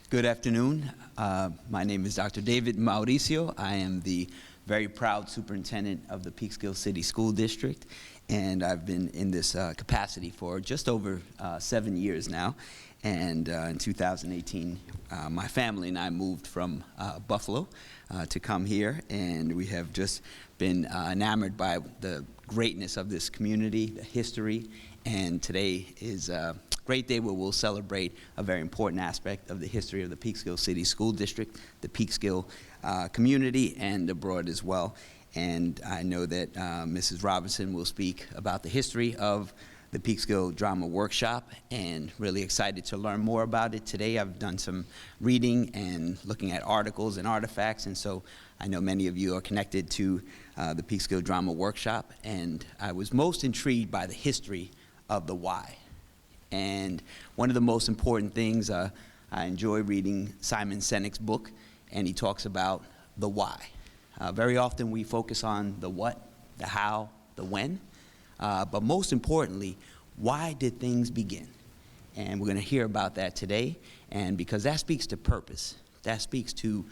Good afternoon. My name is Dr. David Mauricio. I am the very proud superintendent of the Peekskill City School District, and I've been in this capacity for just over 7 years now. And in 2018, my family and I moved from Buffalo to come here, and we have just been enamored by the greatness of this community, the history, and today is a great day where we'll celebrate a very important aspect of the history of the Peekskill City School District, the Peekskill community, and abroad as well. And I know that Mrs. Robinson will speak about the history of the Peekskill Drama Workshop, and really excited to learn more about it today. I've done some reading and looking at articles and artifacts, and so I know many of you are connected to the Peekskill Drama Workshop, and I was most intrigued by the history of the why. And one of the most important things, I enjoy reading Simon Sinek's book, and he talks about the why. Very often we focus on the what, the how, the when, but most importantly, why did things begin? And we're going to hear about that today, and because that speaks to purpose, that speaks to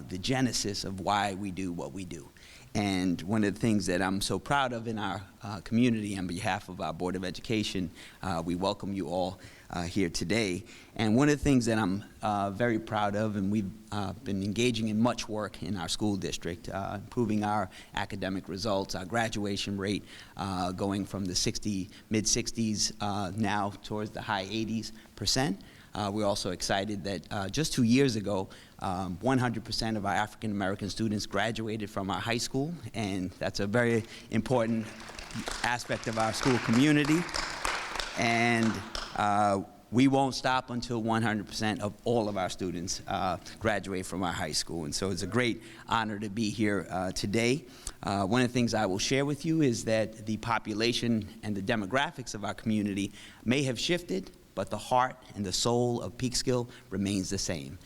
the genesis of why we do what we do. And one of the things that I'm so proud of in our community, on behalf of our Board of Education, we welcome you all here today. And one of the things that I'm very proud of, and we've been engaging in much work in our school district, improving our academic results, our graduation rate going from the mid-60s now towards the high 80%. We're also excited that just 2 years ago, 100% of our African American students graduated from our high school, and that's a very important aspect of our school community. And we won't stop until 100% of all of our students graduate from our high school. And so it's a great honor to be here today. One of the things I will share with you is that the population and the demographics of our community may have shifted, but the heart and the soul of Peekskill remains the same.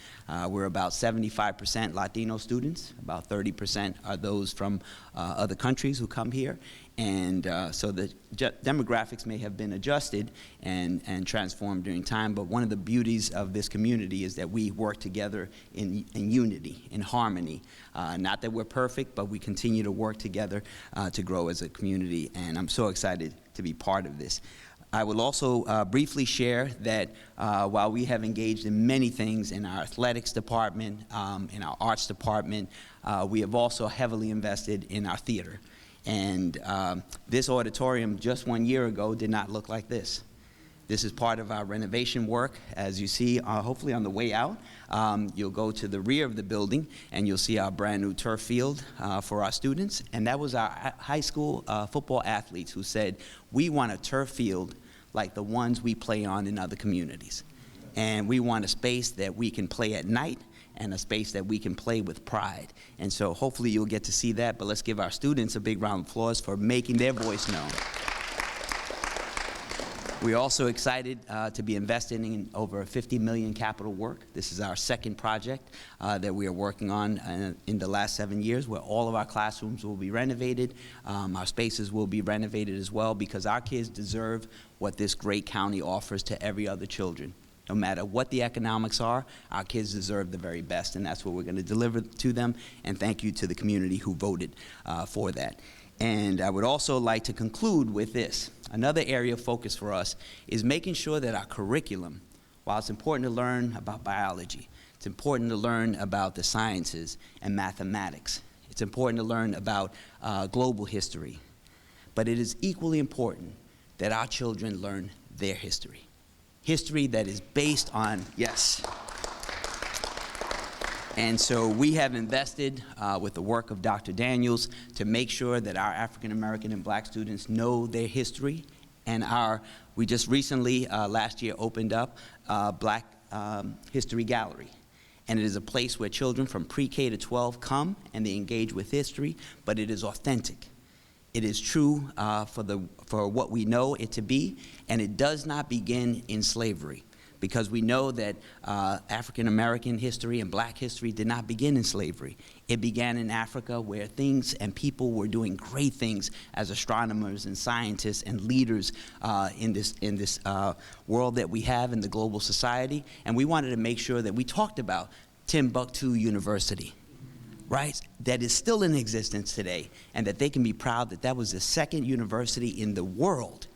We're about 75% Latino students, about 30% are those from other countries who come here, and so the demographics may have been adjusted and transformed during time, but one of the beauties of this community is that we work together in unity, in harmony. Not that we're perfect, but we continue to work together to grow as a community, and I'm so excited to be part of this. I will also briefly share that while we have engaged in many things in our athletics department, in our arts department, we have also heavily invested in our theater. And this auditorium just 1 year ago did not look like this. This is part of our renovation work. As you see, hopefully on the way out, you'll go to the rear of the building and you'll see our brand new turf field for our students. And that was our high school football athletes who said, we want a turf field like the ones we play on in other communities. And we want a space that we can play at night and a space that we can play with pride. And so hopefully you'll get to see that, but let's give our students a big round of applause for making their voice known. We're also excited to be investing in over $50 million capital work. This is our second project that we are working on in the last 7 years, where all of our classrooms will be renovated. Our spaces will be renovated as well, because our kids deserve what this great county offers to every other children. No matter what the economics are, our kids deserve the very best, and that's what we're going to deliver to them. And thank you to the community who voted for that. And I would also like to conclude with this. Another area of focus for us is making sure that our curriculum, while it's important to learn about biology, it's important to learn about the sciences and mathematics, it's important to learn about global history, but it is equally important that our children learn their history. History that is based on, yes. And so we have invested with the work of Dr. Daniels to make sure that our African American and Black students know their history. And we just recently, last year, opened up Black History Gallery. And it is a place where children from pre-K to 12 come and they engage with history, but it is authentic. It is true for what we know it to be, and it does not begin in slavery, because we know that African American history and black history did not begin in slavery. It began in Africa, where things and people were doing great things as astronomers and scientists and leaders in this world that we have in the global society. And we wanted to make sure that we talked about Timbuktu University, right, that is still in existence today, and that they can be proud that that was the second university in the world,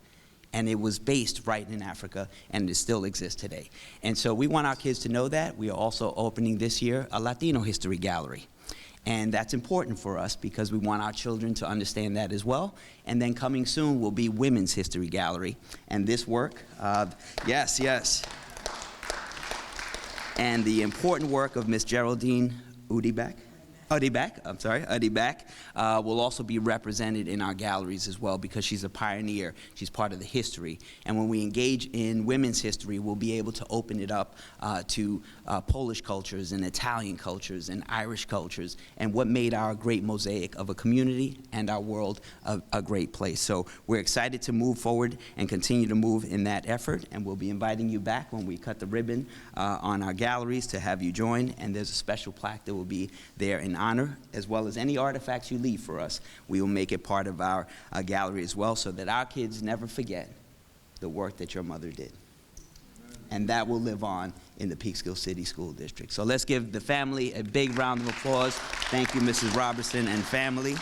and it was based right in Africa, and it still exists today. And so we want our kids to know that. We are also opening this year a Latino history gallery. And that's important for us because we want our children to understand that as well. And then coming soon will be Women's History Gallery. And this work, yes. And the important work of Miss Geraldine Udibak will also be represented in our galleries as well, because she's a pioneer. She's part of the history. And when we engage in women's history, we'll be able to open it up to Polish cultures and Italian cultures and Irish cultures, and what made our great mosaic of a community and our world a great place. So we're excited to move forward and continue to move in that effort, and we'll be inviting you back when we cut the ribbon on our galleries to have you join. And there's a special plaque that will be there in honor, as well as any artifacts you leave for us. We will make it part of our gallery as well, so that our kids never forget the work that your mother did. And that will live on in the Peekskill City School District. So let's give the family a big round of applause. Thank you, Mrs. Robertson and family.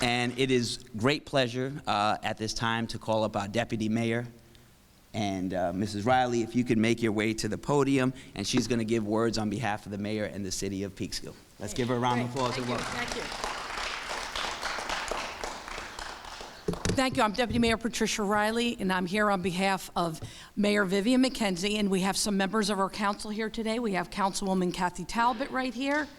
And it is great pleasure at this time to call up our Deputy Mayor. And Mrs. Riley, if you could make your way to the podium, and she's going to give words on behalf of the mayor and the city of Peekskill. Let's give her a round of applause. Thank you. Thank you. I'm Deputy Mayor Patricia Riley, and I'm here on behalf of Mayor Vivian McKenzie, and we have some members of our council here today. We have Councilwoman Kathy Talbot right here,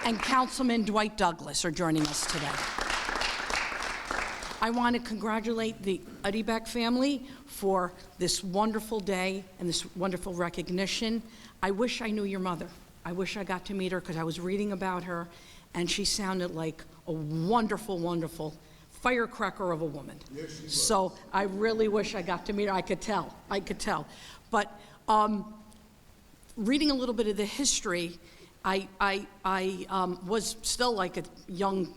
and Councilman Dwight Douglas are joining us today. I want to congratulate the Udibak family for this wonderful day and this wonderful recognition. I wish I knew your mother. I wish I got to meet her, because I was reading about her, and she sounded like a wonderful, wonderful firecracker of a woman. Yes, she was. So I really wish I got to meet her. I could tell. But reading a little bit of the history, I was still like a young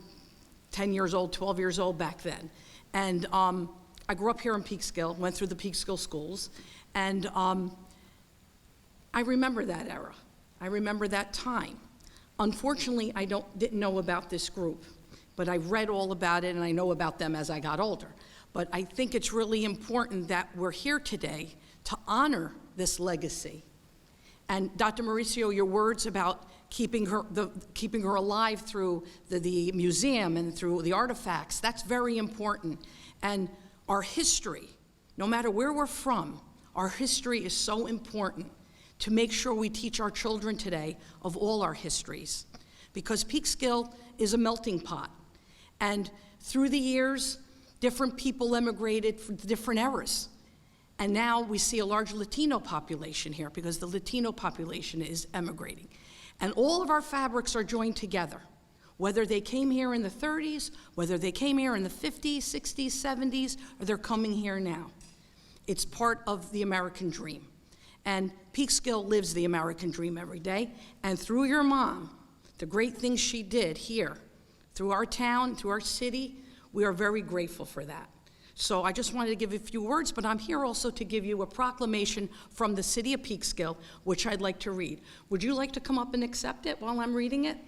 10 years old, 12 years old back then. And I grew up here in Peekskill, went through the Peekskill schools, and I remember that era. I remember that time. Unfortunately, I didn't know about this group, but I read all about it, and I know about them as I got older. But I think it's really important that we're here today to honor this legacy. And Dr. Mauricio, your words about keeping her alive through the museum and through the artifacts, that's very important. And our history, no matter where we're from, our history is so important to make sure we teach our children today of all our histories. Because Peekskill is a melting pot. And through the years, different people emigrated from different eras. And now we see a large Latino population here, because the Latino population is emigrating. And all of our fabrics are joined together, whether they came here in the 30s, whether they came here in the 50s, 60s, 70s, or they're coming here now. It's part of the American dream. And Peekskill lives the American dream every day. And through your mom, the great things she did here, through our town, through our city, we are very grateful for that. So I just wanted to give a few words, but I'm here also to give you a proclamation from the city of Peekskill, which I'd like to read. Would you like to come up and accept it while I'm reading it?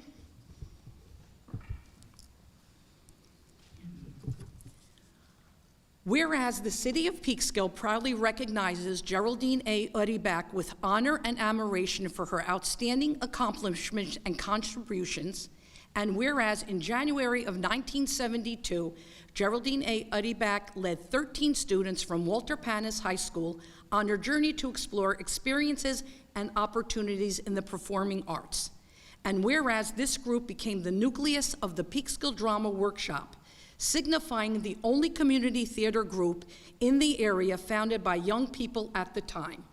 Whereas the city of Peekskill proudly recognizes Geraldine A. Udibak with honor and admiration for her outstanding accomplishments and contributions, and whereas in January of 1972, Geraldine A. Udibak led 13 students from Walter Panis High School on their journey to explore experiences and opportunities in the performing arts. And whereas this group became the nucleus of the Peekskill Drama Workshop, signifying the only community theater group in the area founded by young people at the time.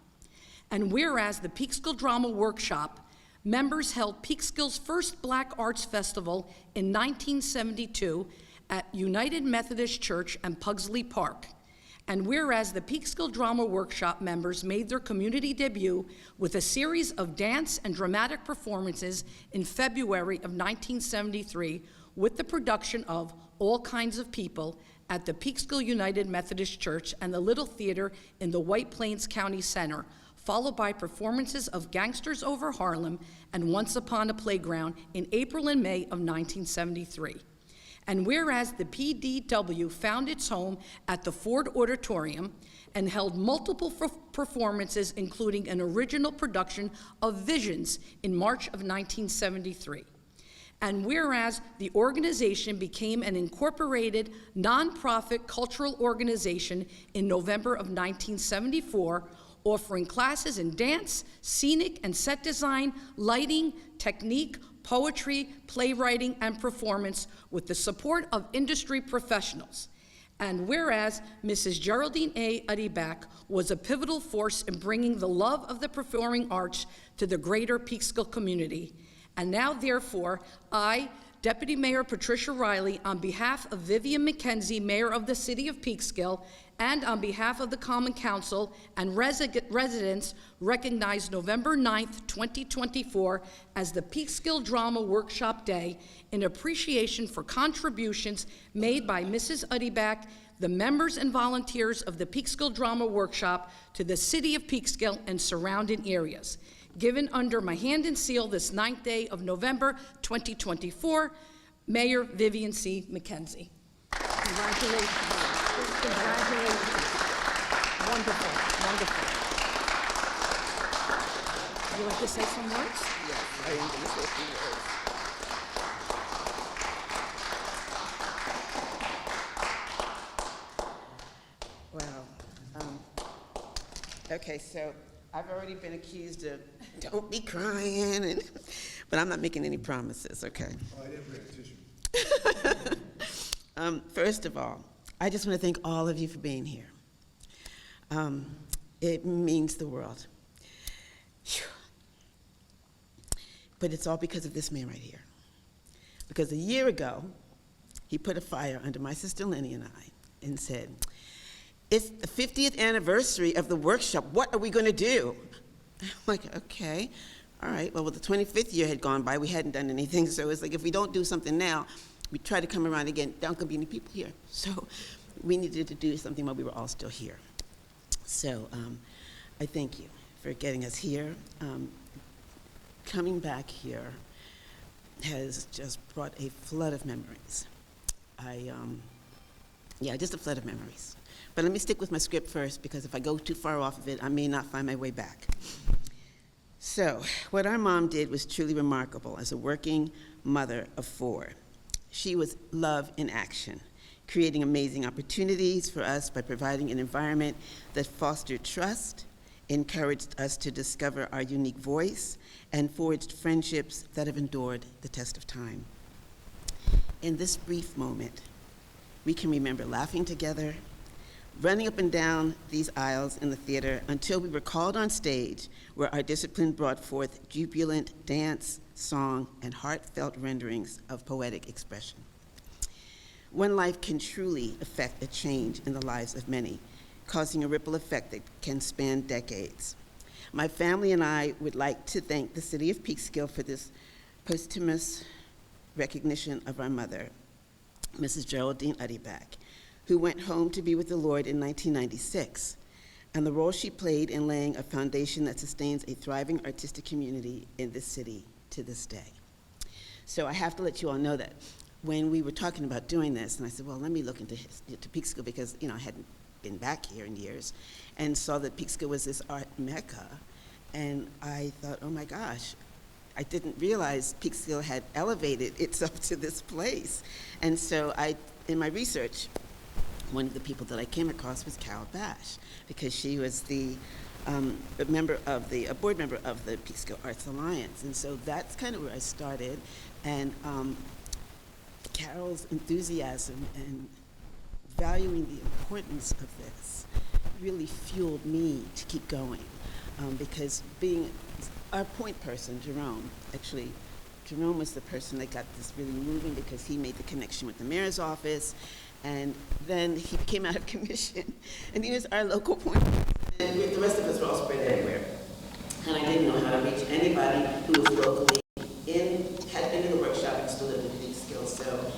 And whereas the Peekskill Drama Workshop members held Peekskill's first Black Arts Festival in 1972 at United Methodist Church and Pugsley Park. And whereas the Peekskill Drama Workshop members made their community debut with a series of dance and dramatic performances in February of 1973 with the production of All Kinds of People at the Peekskill United Methodist Church and the Little Theater in the White Plains County Center, followed by performances of Gangsters Over Harlem and Once Upon a Playground in April and May of 1973. And whereas the PDW found its home at the Ford Auditorium and held multiple performances, including an original production of Visions in March of 1973. And whereas the organization became an incorporated nonprofit cultural organization in November of 1974, offering classes in dance, scenic and set design, lighting, technique, poetry, playwriting, and performance with the support of industry professionals. And whereas Mrs. Geraldine A. Uddyback was a pivotal force in bringing the love of the performing arts to the greater Peekskill community. And now, therefore, I, Deputy Mayor Patricia Riley, on behalf of Vivian McKenzie, Mayor of the City of Peekskill, and on behalf of the Common Council and residents, recognize November 9th, 2024 as the Peekskill Drama Workshop Day in appreciation for contributions made by Mrs. Uddyback, the members and volunteers of the Peekskill Drama Workshop to the City of Peekskill and surrounding areas. Given under my hand and seal this 9th day of November 2024, Mayor Vivian C. McKenzie. Congratulations. Congratulations. Wonderful, wonderful. Would you like to say some words? Yes, I am going to say a few words. Wow. Okay, so I've already been accused of don't be crying, but I'm not making any promises, okay? Oh, I didn't bring a tissue. First of all, I just want to thank all of you for being here. It means the world. Phew. But it's all because of this man right here. Because a year ago, he put a fire under my sister Lenny and I and said, "It's the 50th anniversary of the workshop. What are we going to do?" I'm like, okay, all right. Well, the 25th year had gone by. We hadn't done anything. So it's like, if we don't do something now, we try to come around again. There aren't going to be any people here. So we needed to do something while we were all still here. So I thank you for getting us here. Coming back here has just brought a flood of memories. Just a flood of memories. But let me stick with my script first, because if I go too far off of it, I may not find my way back. So, what our mom did was truly remarkable as a working mother of 4. She was love in action, creating amazing opportunities for us by providing an environment that fostered trust, encouraged us to discover our unique voice, and forged friendships that have endured the test of time. In this brief moment, we can remember laughing together, running up and down these aisles in the theater until we were called on stage, where our discipline brought forth jubilant dance, song, and heartfelt renderings of poetic expression. One life can truly affect a change in the lives of many, causing a ripple effect that can span decades. My family and I would like to thank the City of Peekskill for this posthumous recognition of our mother, Mrs. Geraldine Uddyback, who went home to be with the Lord in 1996, and the role she played in laying a foundation that sustains a thriving artistic community in this city to this day. So I have to let you all know that when we were talking about doing this, and I said, well, let me look into Peekskill, because I hadn't been back here in years, and saw that Peekskill was this art mecca, and I thought, oh my gosh, I didn't realize Peekskill had elevated itself to this place. And so in my research, one of the people that I came across was Carol Bash, because she was a board member of the Peekskill Arts Alliance. And so that's kind of where I started. And Carol's enthusiasm and valuing the importance of this really fueled me to keep going. Because being our point person, Jerome was the person that got this really moving, because he made the connection with the mayor's office, And then he came out of commission, and he was our local point. And the rest of us were all spread everywhere. And I didn't know how to reach anybody who was locally had been in the workshop and still lived in Peekskill. So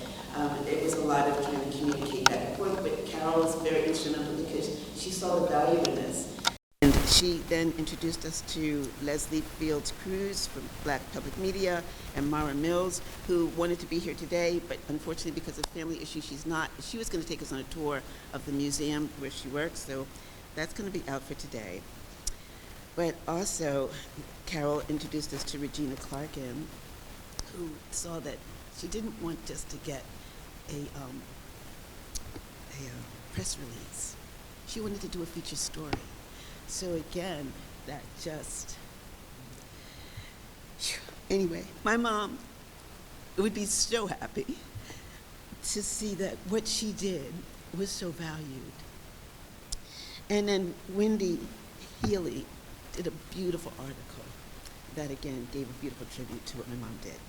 it was a lot of trying to communicate back and forth, but Carol was very instrumental because she saw the value in this. And she then introduced us to Leslie Fields Cruz from Black Public Media and Mara Mills, who wanted to be here today, but unfortunately because of family issues, she's not. She was going to take us on a tour of the museum where she works, so that's going to be out for today. But also, Carol introduced us to Regina Clarkin, who saw that she didn't want just to get a press release. She wanted to do a feature story. So again, that just, anyway, my mom would be so happy to see that what she did was so valued. And then Wendy Healy did a beautiful article that again gave a beautiful tribute to what my mom did.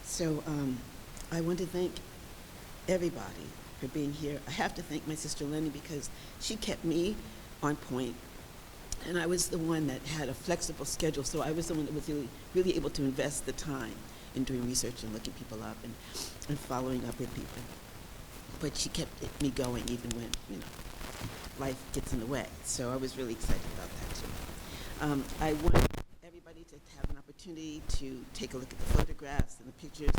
So I want to thank everybody for being here. I have to thank my sister Lenny because she kept me on point. And I was the one that had a flexible schedule, so I was the one that was really able to invest the time in doing research and looking people up and following up with people. But she kept me going even when, life gets in the way. So I was really excited about that too. I want everybody to have an opportunity to take a look at the photographs and the pictures.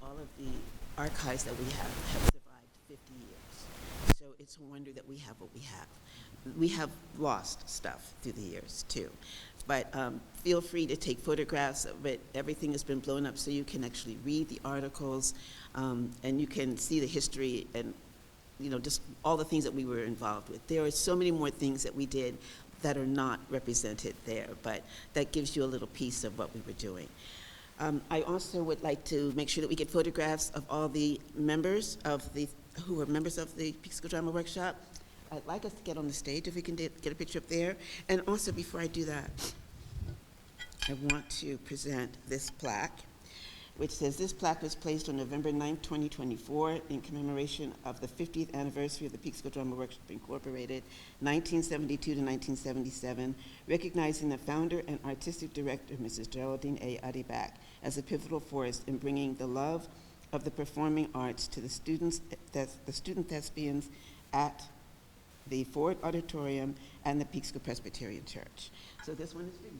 All of the archives that we have survived 50 years. So it's a wonder that we have what we have. We have lost stuff through the years too. But feel free to take photographs of it. Everything has been blown up so you can actually read the articles and you can see the history and just all the things that we were involved with. There are so many more things that we did that are not represented there, but that gives you a little piece of what we were doing. I also would like to make sure that we get photographs of all the members who were members of the Peekskill Drama Workshop. I'd like us to get on the stage if we can get a picture up there. And also, before I do that, I want to present this plaque, which says, this plaque was placed on November 9th, 2024 in commemoration of the 50th anniversary of the Peekskill Drama Workshop Incorporated, 1972 to 1977, recognizing the founder and artistic director, Mrs. Geraldine A. Adibak, as a pivotal force in bringing the love of the performing arts to the student thespians at the Ford Auditorium and the Peekskill Presbyterian Church. So this one is for you.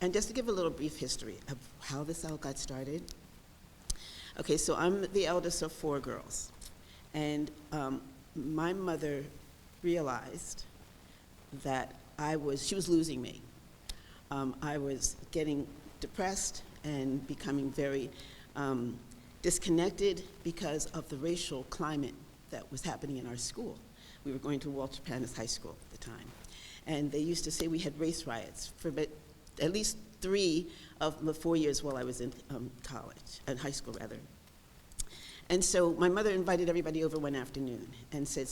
And just to give a little brief history of how this all got started. Okay, so I'm the eldest of 4 girls. And my mother realized that she was losing me. I was getting depressed and becoming very disconnected because of the racial climate that was happening in our school. We were going to Walter Panis High School at the time. And they used to say we had race riots for at least 3 of the 4 years while I was in high school rather. And so my mother invited everybody over one afternoon and said,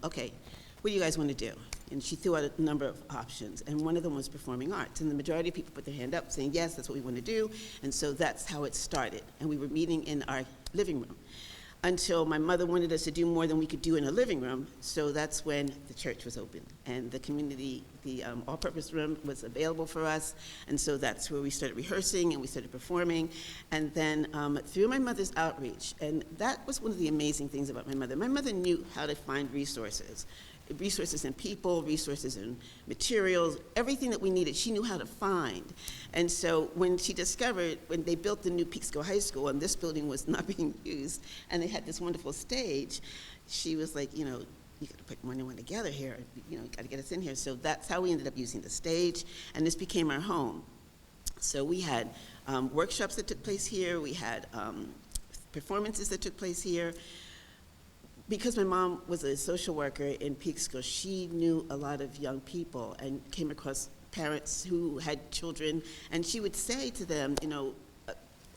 okay, what do you guys want to do? And she threw out a number of options, and one of them was performing arts. And the majority of people put their hand up saying, yes, that's what we want to do. And so that's how it started. And we were meeting in our living room until my mother wanted us to do more than we could do in a living room. So that's when the church was open and the community, the all-purpose room was available for us. And so that's where we started rehearsing and we started performing. And then through my mother's outreach, and that was one of the amazing things about my mother. My mother knew how to find resources in people, resources in materials, everything that we needed, she knew how to find. And so when she discovered, when they built the new Peekskill High School, and this building was not being used, and they had this wonderful stage, she was like, you gotta put more than one together here, you gotta get us in here. So that's how we ended up using the stage, and this became our home. So we had workshops that took place here, we had performances that took place here. Because my mom was a social worker in Peekskill, she knew a lot of young people and came across parents who had children, and she would say to them,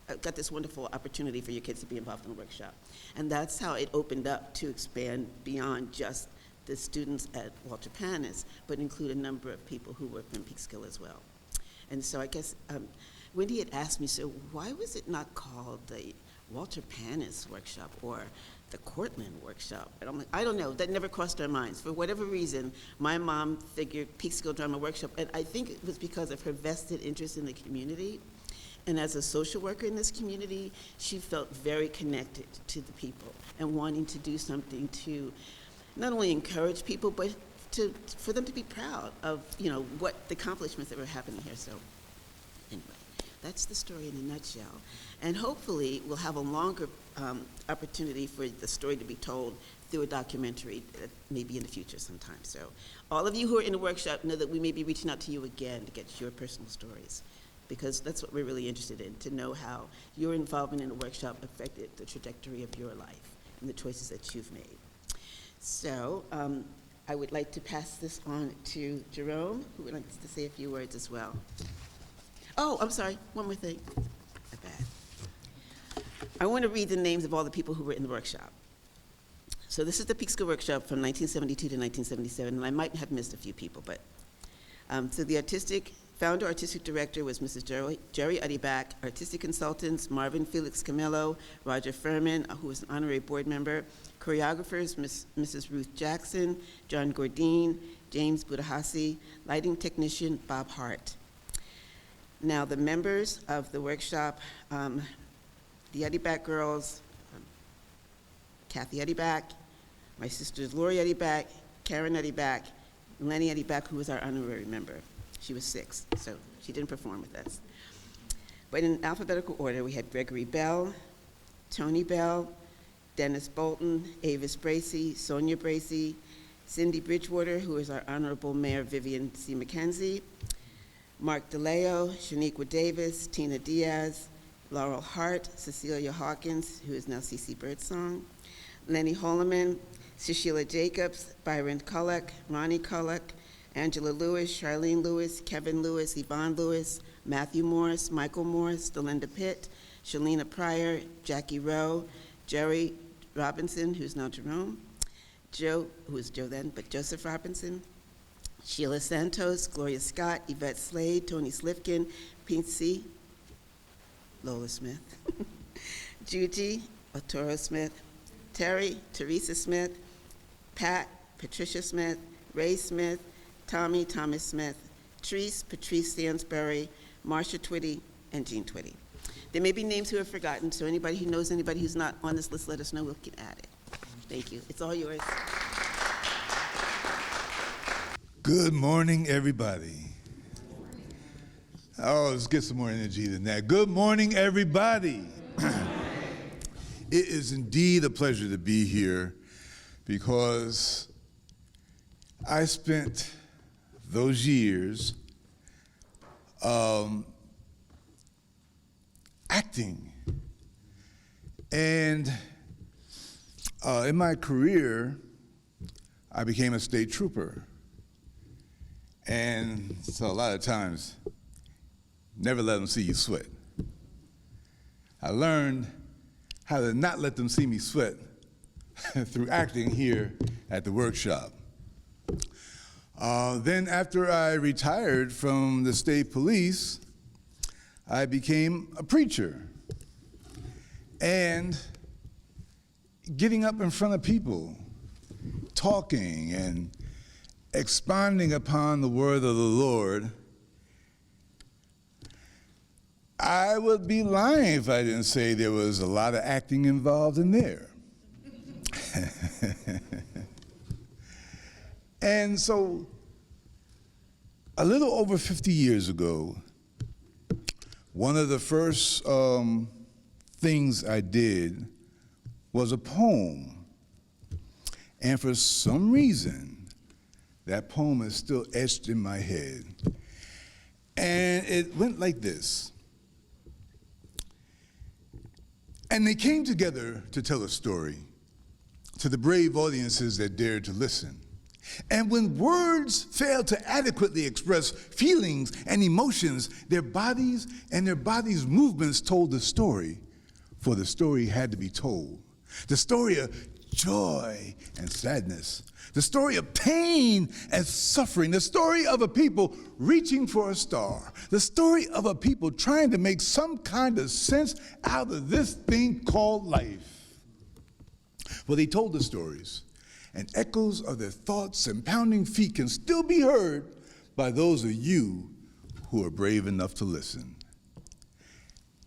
I've got this wonderful opportunity for your kids to be involved in a workshop. And that's how it opened up to expand beyond just the students at Walter Panis, but include a number of people who were from Peekskill as well. And so I guess Wendy had asked me, so why was it not called the Walter Panis workshop or the Cortland workshop? And I'm like, I don't know, that never crossed our minds. For whatever reason, my mom figured Peekskill Drama Workshop, and I think it was because of her vested interest in the community. And as a social worker in this community, she felt very connected to the people and wanting to do something to not only encourage people, but for them to be proud of, what the accomplishments that were happening here. So anyway, that's the story in a nutshell. And hopefully we'll have a longer opportunity for the story to be told through a documentary, maybe in the future sometime. So all of you who are in the workshop know that we may be reaching out to you again to get your personal stories, because that's what we're really interested in, to know how your involvement in the workshop affected the trajectory of your life and the choices that you've made. So I would like to pass this on to Jerome, who would like to say a few words as well. Oh, I'm sorry, one more thing. My bad. I want to read the names of all the people who were in the workshop. So this is the Peekskill workshop from 1972 to 1977, and I might have missed a few people, but so the founder artistic director was Mrs. Jerry Uddyback, artistic consultants, Marvin Felix Camillo, Roger Furman, who was an honorary board member, choreographers, Mrs. Ruth Jackson, John Gordine, James Budahasi, lighting technician, Bob Hart. Now the members of the workshop, the Uddyback girls, Kathy Uddyback, my sisters Lori Uddyback, Karen Uddyback, Lenny Uddyback, who was our honorary member. She was 6, so she didn't perform with us. But in alphabetical order, we had Gregory Bell, Tony Bell, Dennis Bolton, Avis Bracey, Sonia Bracey, Cindy Bridgewater, who is our Honorable Mayor Vivian C. McKenzie, Mark DeLeo, Shaniqua Davis, Tina Diaz, Laurel Hart, Cecilia Hawkins, who is now CC Birdsong, Lenny Holloman, Cecilia Jacobs, Byron Kullock, Ronnie Kullock, Angela Lewis, Charlene Lewis, Kevin Lewis, Yvonne Lewis, Matthew Morris, Michael Morris, Delinda Pitt, Shalina Pryor, Jackie Rowe, Jerry Robinson, who's now Jerome, Joe, who was Joe then, but Joseph Robinson, Sheila Santos, Gloria Scott, Yvette Slade, Tony Slifkin, Pincy, Lola Smith, Juji, Otoro Smith, Terry, Teresa Smith, Pat, Patricia Smith, Ray Smith, Tommy, Thomas Smith, Treese, Patrice Stansberry, Marsha Twitty, and Jean Twitty. There may be names who are forgotten, so anybody who knows anybody who's not on this list, let us know, we can add it. Thank you. It's all yours. Good morning, everybody. Oh, let's get some more energy than that. Good morning, everybody. It is indeed a pleasure to be here because I spent those years acting. And in my career, I became a state trooper. And so a lot of times, never let them see you sweat. I learned how to not let them see me sweat through acting here at the workshop. Then after I retired from the state police, I became a preacher. And getting up in front of people, talking and expounding upon the word of the Lord, I would be lying if I didn't say there was a lot of acting involved in there. And so, a little over 50 years ago, one of the first things I did was a poem. And for some reason, that poem is still etched in my head. And it went like this. And they came together to tell a story to the brave audiences that dared to listen. And when words failed to adequately express feelings and emotions, their bodies and their bodies' movements told the story, for the story had to be told. The story of joy and sadness, the story of pain and suffering, the story of a people reaching for a star, the story of a people trying to make some kind of sense out of this thing called life. Well, they told the stories, and echoes of their thoughts and pounding feet can still be heard by those of you who are brave enough to listen.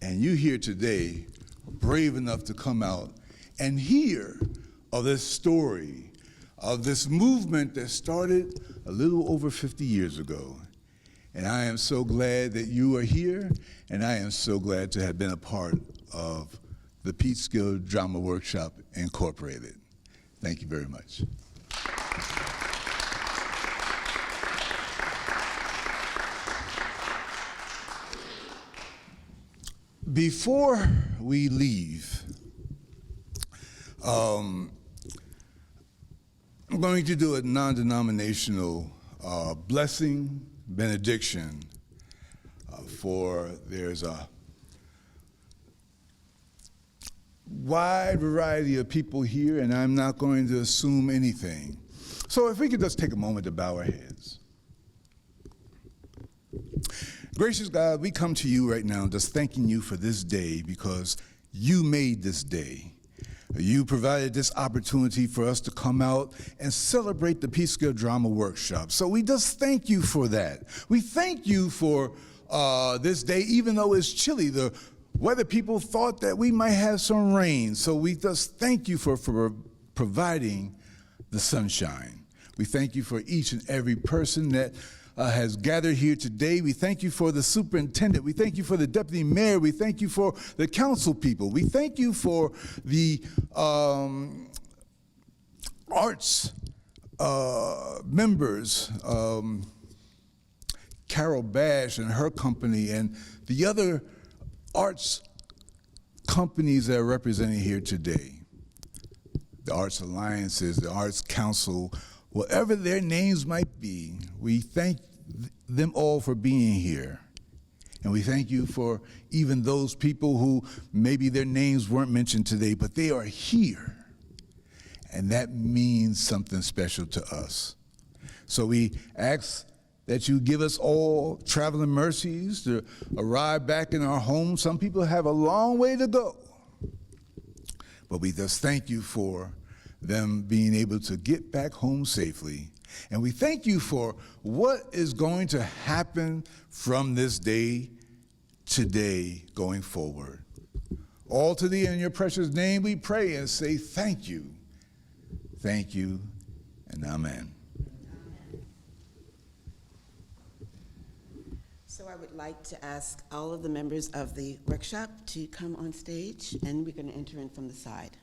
And you here today, brave enough to come out and hear of this story, of this movement that started a little over 50 years ago. And I am so glad that you are here, and I am so glad to have been a part of the Peekskill Drama Workshop Incorporated. Thank you very much. Before we leave, I'm going to do a non-denominational blessing, benediction, for there's a wide variety of people here, and I'm not going to assume anything. So if we could just take a moment to bow our heads. Gracious God, we come to you right now just thanking you for this day because you made this day. You provided this opportunity for us to come out and celebrate the Peekskill Drama Workshop. So we just thank you for that. We thank you for this day, even though it's chilly. The weather people thought that we might have some rain. So we just thank you for providing the sunshine. We thank you for each and every person that has gathered here today. We thank you for the superintendent. We thank you for the deputy mayor. We thank you for the council people. We thank you for the arts members, Carol Bash and her company, and the other arts companies that are represented here today. The Arts Alliances, the Arts Council, whatever their names might be, we thank them all for being here. And we thank you for even those people who maybe their names weren't mentioned today, but they are here. And that means something special to us. So we ask that you give us all traveling mercies to arrive back in our homes. Some people have a long way to go. But we just thank you for them being able to get back home safely. And we thank you for what is going to happen from this day today going forward. All to thee in your precious name we pray and say thank you, and amen. So I would like to ask all of the members of the workshop to come on stage, and we're going to enter in from the side.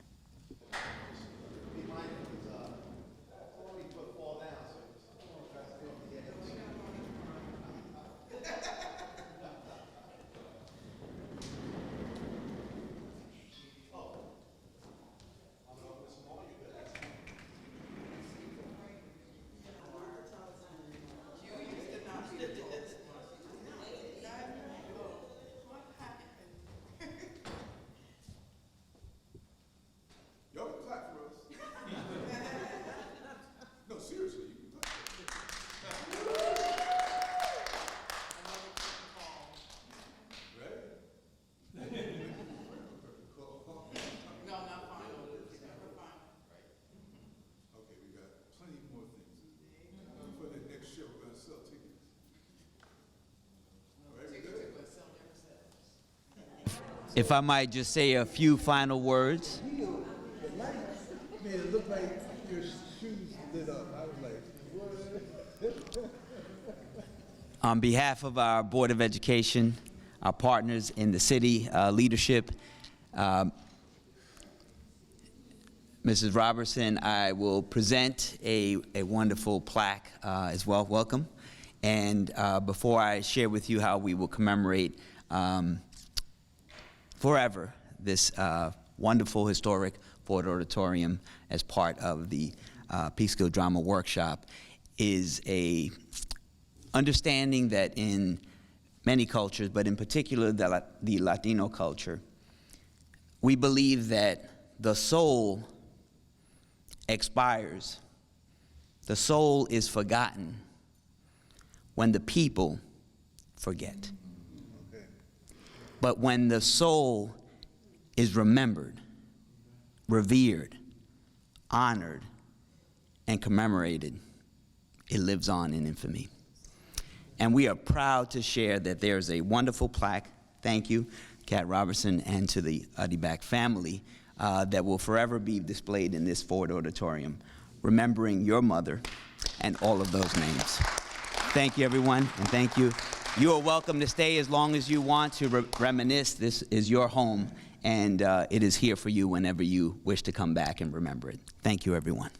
Y'all can clap for us. No, seriously, you can clap. Ready? No, not final. Never final. Okay, we got plenty more things. For the next show, we're gonna sell tickets. All right, we good? If I might just say a few final words. Man, it looked like your shoes lit up. I was like, what? On behalf of our Board of Education, our partners in the city leadership, Mrs. Robertson, I will present a wonderful plaque as well. Welcome. And before I share with you how we will commemorate forever this wonderful, historic Ford Auditorium as part of the Peekskill Drama Workshop, is a understanding that in many cultures, but in particular the Latino culture, we believe that the soul expires, the soul is forgotten when the people forget. But when the soul is remembered, revered, honored, and commemorated, it lives on in infamy. And we are proud to share that there's a wonderful plaque, thank you, Kat Robertson, and to the Adiback family, that will forever be displayed in this Ford Auditorium, remembering your mother and all of those names. Thank you, everyone, and thank you. You are welcome to stay as long as you want to reminisce. This is your home, and it is here for you whenever you wish to come back and remember it. Thank you, everyone.